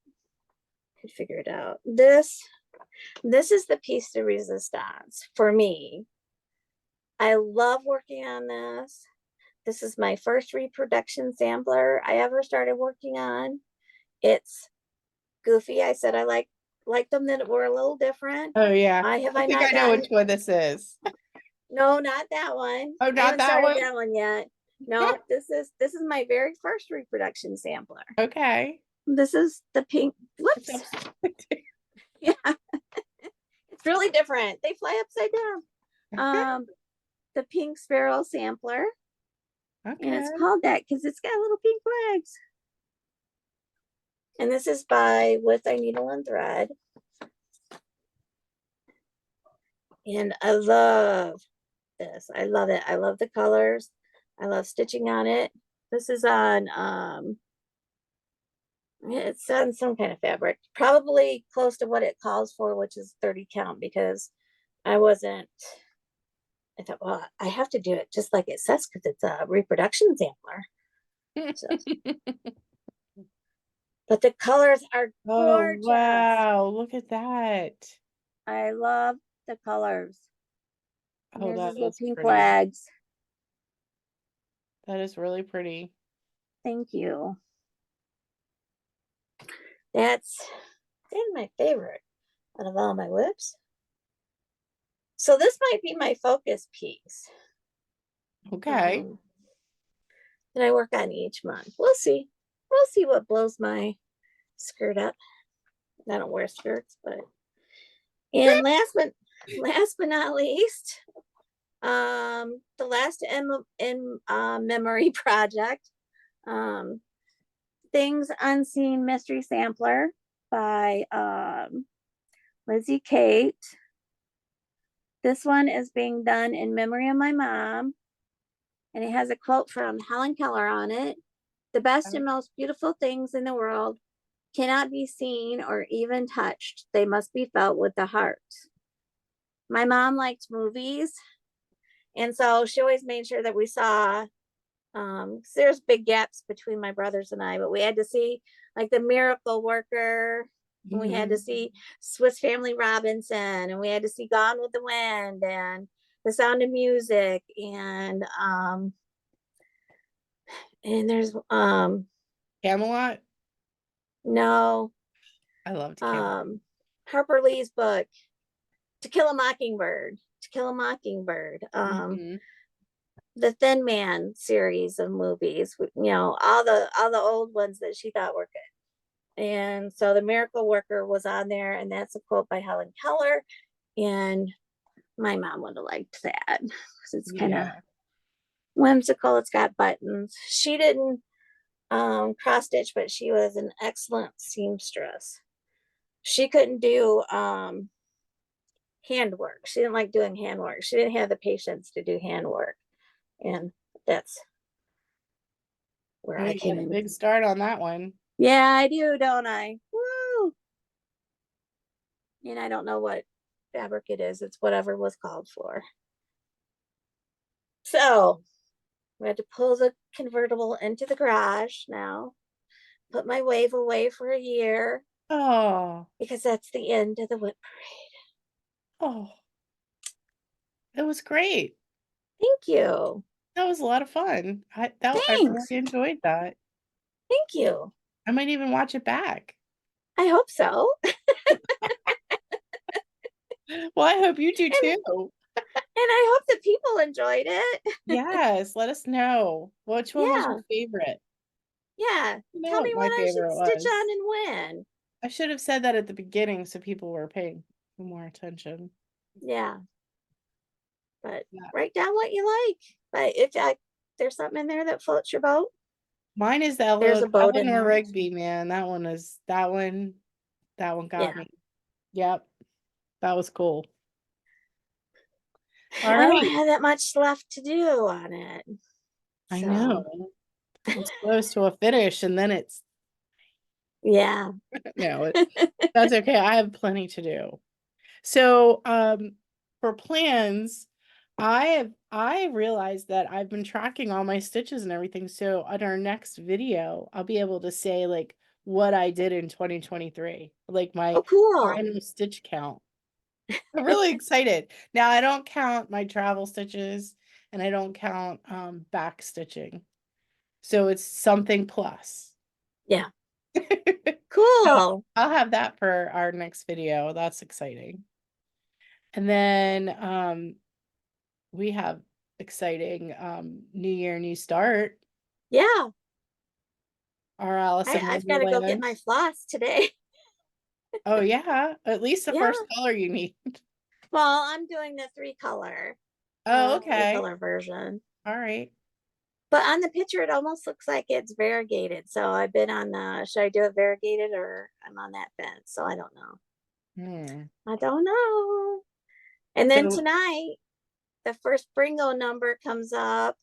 Could figure it out. This is the piece de resistance for me. I love working on this. This is my first reproduction sampler I ever started working on. It's goofy. I said I like them that were a little different. Oh yeah. I have I I think not I know gotten. which one this is. No, not that one. Oh, I not haven't that started one? that one yet. No, this is my very first reproduction sampler. Okay. This is the pink. It's Whoops. upside Yeah, it's really different. They fly upside down. The pink sparrow sampler, and it's Okay. called that because it's got little pink legs. And this is by With Thy Needle and Thread. And I love this. I love it. I love the colors. I love stitching on it. This is on it's on some kind of fabric, probably close to what it calls for, which is 30 count, because I wasn't, I thought, well, I have to do it just like it says because it's a reproduction sampler. So, but the colors are Oh gorgeous. wow, look at that. I love the colors. And Oh, there's that these little is pink pretty. legs. That is really pretty. Thank you. That's my favorite out of all my WIPs. So this might be my focus piece Okay. that I work on each month. We'll see. We'll see what blows my skirt up. I don't wear skirts, but and last but not least, the last in memory project, Things Unseen Mystery Sampler by Lizzie Kate. This one is being done in memory of my mom, and it has a quote from Helen Keller on it. The best and most beautiful things in the world cannot be seen or even touched. They must be felt with the heart. My mom liked movies, and so she always made sure that we saw, there's big gaps between my brothers and I, but we had to see like The Miracle Worker, and we had to see Swiss Family Robinson, and we had to see Gone with the Wind and The Sound of Music, and there's Camelot. no, I loved Camelot. Harper Lee's book, To Kill a Mockingbird. The Thin Man series of movies, all the old ones that she thought were good. And so The Miracle Worker was on there, and that's a quote by Helen Keller. And my mom would have liked that because it's kind of whimsical. It's got buttons. She didn't cross stitch, but she was an excellent seamstress. She couldn't do handwork. She didn't like doing handwork. She didn't have the patience to do handwork. And that's where I You came got a in. big start on that one. Yeah, I do, don't I? Woo! And I don't know what fabric it is. It's whatever was called for. So we had to pull the convertible into the garage now. Put my wave away for a year. Oh. Because that's the end of the WIP parade. Oh. It was great. Thank you. That was a lot of fun. I really Thanks. enjoyed that. Thank you. I might even watch it back. I hope so. Well, I hope you do too. And I hope that people enjoyed it. Yes, let us know. Which one was your Yeah. favorite? Yeah. You know Tell me what my what I should favorite stitch was. on and when. I should have said that at the beginning so people were paying more attention. Yeah. But Yeah. write down what you like. But if there's something in there that floats your boat, Mine is the there's a boat in Eleanor there. Rigby, man. That one got me. Yep. That was cool. All I don't right. have that much left to do on it. I So know. It's close to a finish and then it's Yeah. No, that's okay. I have plenty to do. So, for plans, I realized that I've been tracking all my stitches and everything. So on our next video, I'll be able to say like what I did in 2023, like my Oh, cool. final stitch count. I'm really excited. Now I don't count my travel stitches and I don't count back stitching. So it's something plus. Yeah. So Cool. I'll have that for our next video. That's exciting. And then we have exciting New Year, new start. Yeah. Our Alice in I've got to go get Wonderland. my floss today. Oh yeah, at least the Yeah. first color you need. Well, I'm doing the Oh, three okay. color version. All right. But on the picture, it almost looks like it's variegated. So I've been on should I do it variegated or I'm on that fence? So I don't know. Hmm. I don't know. And then So tonight, the first BRRINGO number comes up.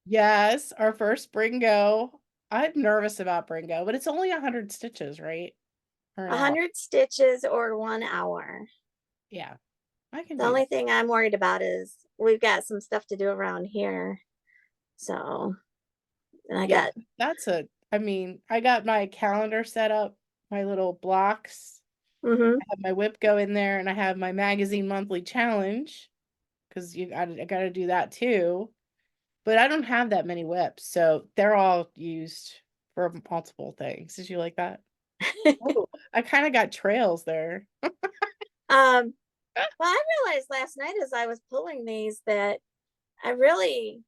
yes, our first BRRINGO. I'm nervous about BRRINGO, but it's only 100 stitches, right? Or an hour. 100 stitches or 1 hour. Yeah, I can The do only that. thing I'm worried about is we've got some stuff to do around here. So, and I Yeah, got, I mean, I got my calendar set up, my little blocks. mm-hmm. I have my WIPGO in there and I have my magazine monthly challenge because I gotta do that too. But I don't have that many WIPs, so they're all used for multiple things. Did you like that? Oh, I kind of got trails there. Well, I realized last night as I was pulling these that I really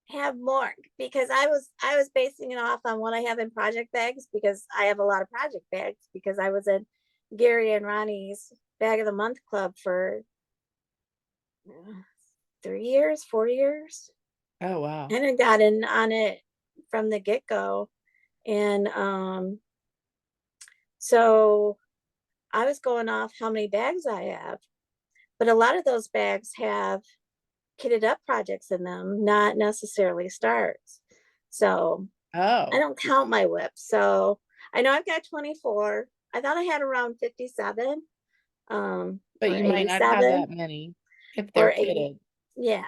have more because I was basing it off on what I have in project bags because I have a lot of project bags because I was in Gary and Ronnie's bag of the month club for 3 years, 4 years, Oh wow. and I got in on it from the get-go. And so I was going off how many bags I have, but a lot of those bags have kitted up projects in them, not necessarily starts. So I Oh, don't count my WIPs. So I know I've got 24. I thought I had around 57, but or you might not have 87 that many if they're or 80. kitted. Yeah.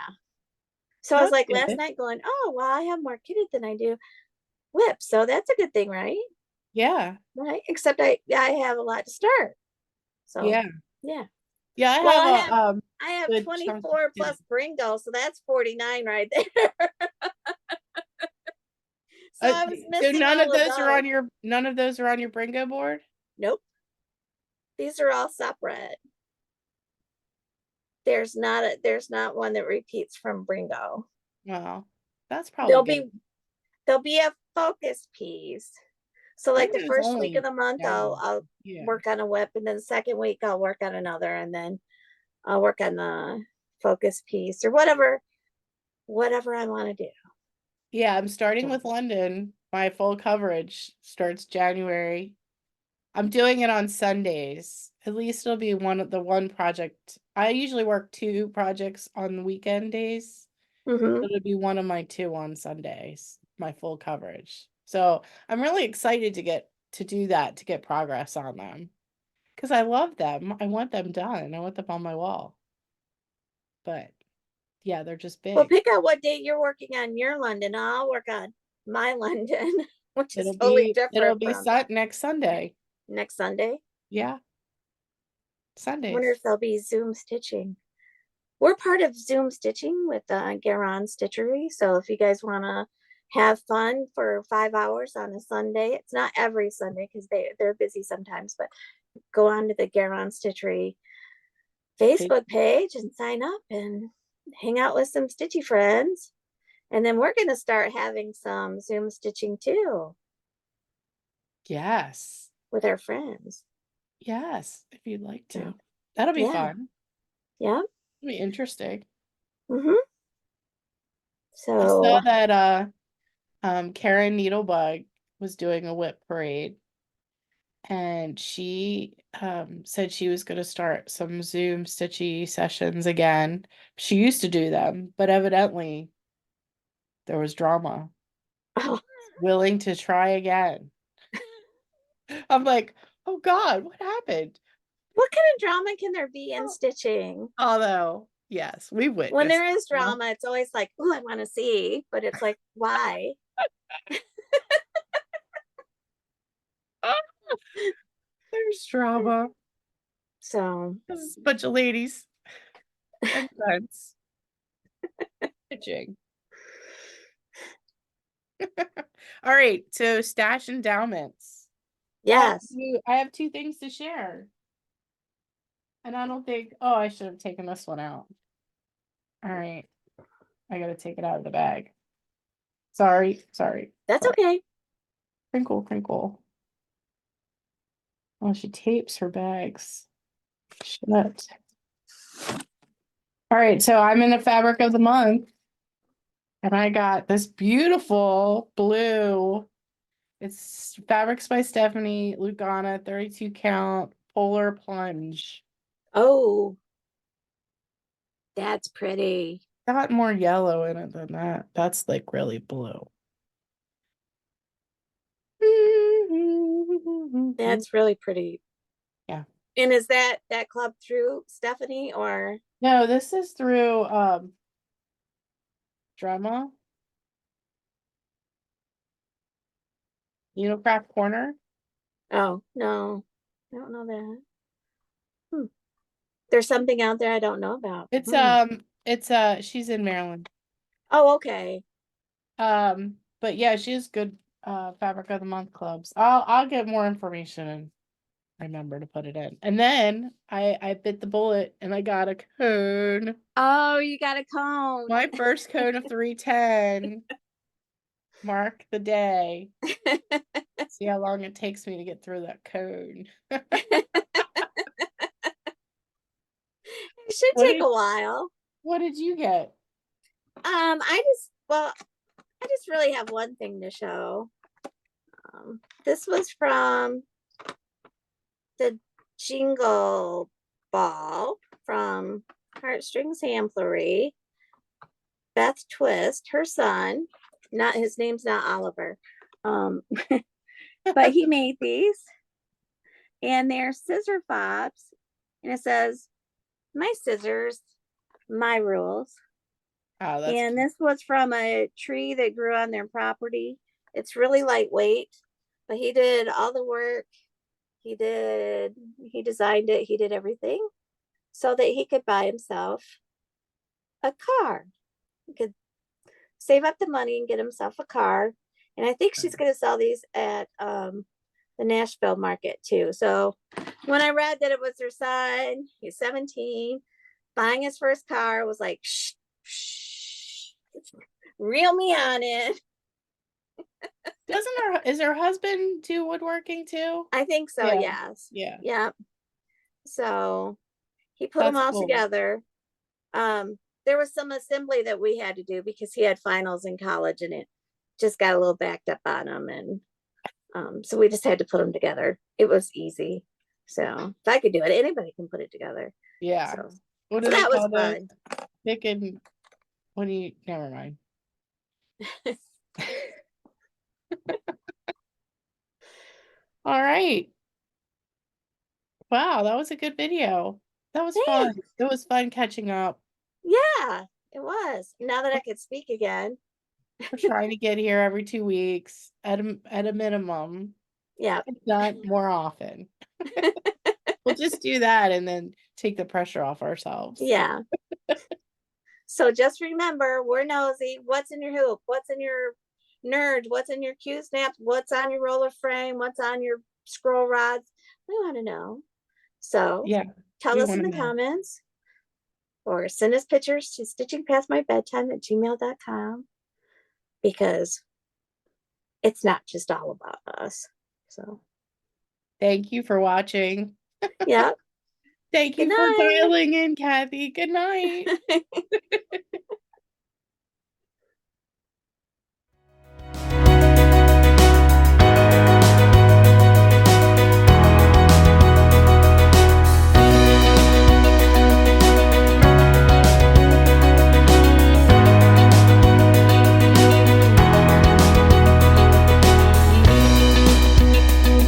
So I was That's like last good. night going, oh, well, I have more kitted than I do WIPs. So that's a good thing, right? Yeah. Right. Except I have a lot to start. So Yeah. yeah. Yeah, I Well, have a I have good chunk of 24 plus kitted. BRRINGO, so that's 49 right there. So I was So missing all of those. none of those are on your BRRINGO board? Nope. These are all separate. There's not one that repeats from BRRINGO. Well, that's probably There'll good. be there'll be a focus piece. So like the BRRINGO is first week of only the month, down. I'll Yeah. work on a WIP, and then the second week I'll work on another, and then I'll work on the focus piece or whatever I want to do. Yeah, I'm starting with London. My full coverage starts January. I'm doing it on Sundays. At least it'll be one project. I usually work 2 projects on weekend days. Mm-hmm. It'll be one of my 2 on Sundays, my full coverage. So I'm really excited to do that, to get progress on them. Because I love them. I want them done. I want them on my wall. But yeah, they're just Well, big. pick out what date you're working on your London. I'll work on my London, which is It'll totally be it'll different be from next Sunday. next Sunday. Yeah, I wonder Sundays. if there'll be Zoom stitching. We're part of Zoom stitching with GaRon Stitchery. So if you guys want to have fun for 5 hours on a Sunday, it's not every Sunday because they're busy sometimes, but go on to the GaRon Stitchery Facebook page and sign up and hang out with some stitchy friends. And then we're going to start having some Zoom stitching too Yes. with our friends. Yes, if you'd like to. So, That'll be yeah. fun. Yeah. It'll be interesting. Mm-hmm. I saw So, that Karen Needlebug was doing a WIP parade and she said she was going to start some Zoom stitchy sessions again. She used to do them, but evidently there was drama. oh, Willing to try again. I'm like, oh God, what happened? What kind of drama can there be in Oh. stitching? Although, yes, we When witnessed. there is Drama. drama, it's always like, oh, I want to see, but it's like, why? There's drama. So, This is a bunch of ladies and friends pitching. All right, so stash endowments. yes. I have two things to share. And I don't think, oh, I should have taken this one out. All right. I gotta take it out of the bag. Sorry. That's okay. Crinkle, crinkle. Oh, she tapes her bags. Shit. All right, so I'm in the fabric of the month. And I got this beautiful blue. It's Fabrics by Stephanie Lugana, 32 count polar plunge. Oh, that's pretty. Got more yellow in it than that. That's like really blue. That's really pretty. Yeah. And is that club through Stephanie or? No, this is through Drama. Needlecraft Corner. Oh, no. I don't know that. Hmm. There's something out there I don't know about. It's she's in Maryland. Oh, okay. But yeah, she has good Fabric of the Month clubs. I'll get more information and remember to put it in. And then I bit the bullet and I got a cone. Oh, you got a cone. My first cone of 310. Mark the day. See how long it takes me to get through that cone. It should take a while. What did you get? I just really have one thing to show. This was from the Jingle Ball from Heartstrings Hamplery. Beth Twist, her son, not his name's not Oliver. But he made these and they're scissor fobs. And it says, my scissors, my rules. Oh, that's And cute. this was from a tree that grew on their property. It's really lightweight, but he did all the work. He designed it, he did everything so that he could buy himself a car. He could save up the money and get himself a car. And I think she's going to sell these at the Nashville market too. So when I read that it was her son, he's 17, buying his first car, was like, shh, shh, reel me on it. Is her husband do woodworking too? I think so, Yeah. yes. Yeah. Yep. So he put them That's all cool. together. There was some assembly that we had to do because he had finals in college and it just got a little backed up on him. And so we just had to put them together. It was easy. So if I could do it, anybody can put it together. Yeah. So, What do so they that was call those? fun. Picking. What do you? Never mind. All right. Wow, that was a good video. That was fun. Thanks. It was fun catching up. Yeah, it was. Now that I could speak again. We're trying to get here every 2 weeks at a minimum. Yeah. If not more often. We'll just do that and then take the pressure off ourselves. Yeah. So just remember, we're nosy. What's in your hoop? What's in your nerd? What's in your Q snaps? What's on your roller frame? What's on your scroll rods? We want to know. So Yeah, tell us in the comments or send us pictures to stitchingpastmybedtime@gmail.com because it's not just all about us. So thank you for watching. yeah. Thank you for dialing in, Kathy. Good night.